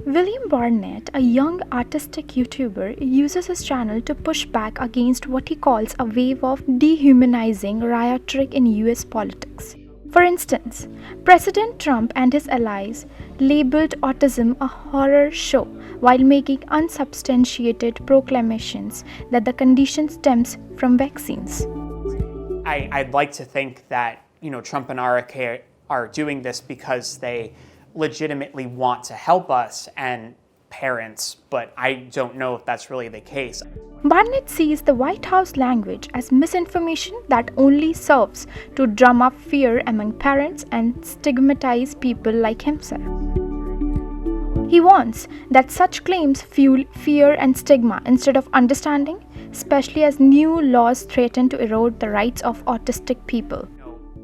William Barnett, a young autistic YouTuber, uses his channel to push back against what he calls a wave of dehumanizing rhetoric in US politics. For instance, President Trump and his allies labeled autism a horror show while making unsubstantiated proclamations that the condition stems from vaccines. I'd like to think that Trump and RFK are doing this because they legitimately want to help us and parents, but I don't know if that's really the case. Barnett sees the White House language as misinformation that only serves to drum up fear among parents and stigmatize people like himself. He warns that such claims fuel fear and stigma instead of understanding, especially as new laws threaten to erode the rights of autistic people.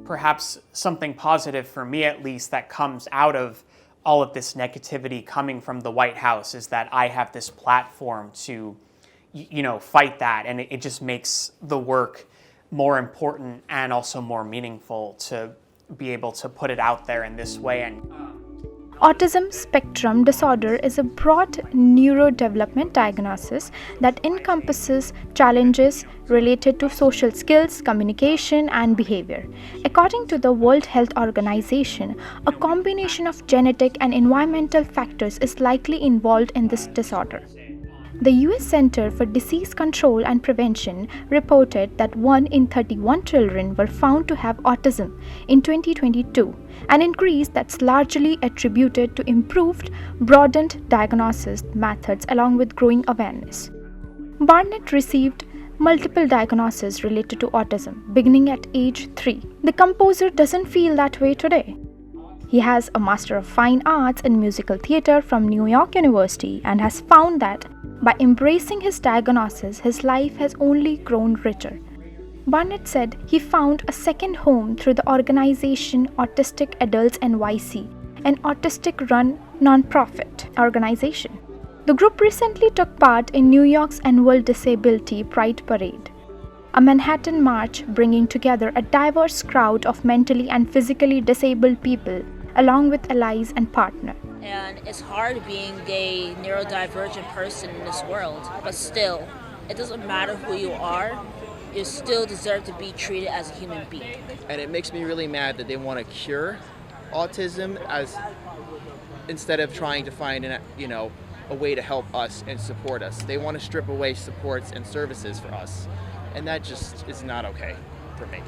Perhaps something positive for me, at least, that comes out of all of this negativity coming from the White House is that I have this platform to, fight that, and it just makes the work more important and also more meaningful to be able to put it out there in this way. Autism spectrum disorder is a broad neurodevelopment diagnosis that encompasses challenges related to social skills, communication, and behavior. According to the World Health Organization, a combination of genetic and environmental factors is likely involved in this disorder. The US Center for Disease Control and Prevention reported that 1 in 31 children were found to have autism in 2022, an increase that's largely attributed to improved, broadened diagnosis methods along with growing awareness. Barnett received multiple diagnoses related to autism beginning at age 3. The composer doesn't feel that way today. He has a Master of Fine Arts in Musical Theatre from New York University and has found that by embracing his diagnosis, his life has only grown richer. Barnett said he found a second home through the organization Autistic Adults NYC, an autistic-run nonprofit organization. The group recently took part in New York's annual Disability Pride Parade, a Manhattan march bringing together a diverse crowd of mentally and physically disabled people along with allies and partners. And it's hard being a neurodivergent person in this world, but still, it doesn't matter who you are, you still deserve to be treated as a human being. And it makes me really mad that they want to cure autism instead of trying to find a way to help us and support us. They want to strip away supports and services for us, and that just is not okay for me.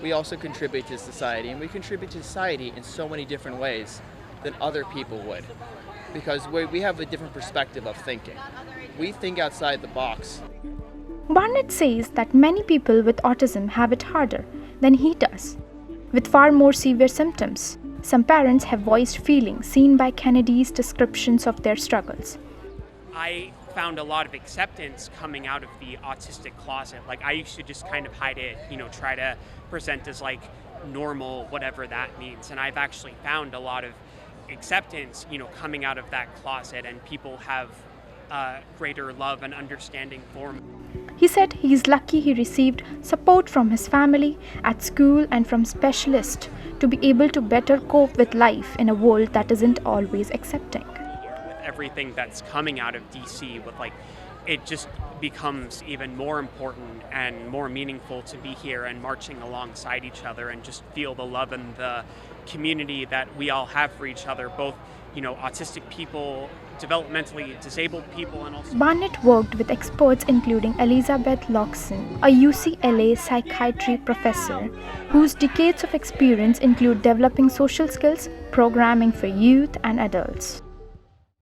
We also contribute to society, and we contribute to society in so many different ways than other people would, because we have a different perspective of thinking. We think outside the box. Barnett says that many people with autism have it harder than he does, with far more severe symptoms. Some parents have voiced feelings seen by Kennedy's descriptions of their struggles. I found a lot of acceptance coming out of the autistic closet. Like, I used to just kind of hide it, try to present as like normal, whatever that means. And I've actually found a lot of acceptance, coming out of that closet, and people have greater love and understanding for me. He said he's lucky he received support from his family, at school, and from specialists to be able to better cope with life in a world that isn't always accepting. With everything that's coming out of DC, it just becomes even more important and more meaningful to be here and marching alongside each other and just feel the love and the community that we all have for each other, both autistic people, developmentally disabled people, and also... Barnett worked with experts including Elizabeth Loxon, a UCLA psychiatry professor whose decades of experience include developing social skills, programming for youth and adults.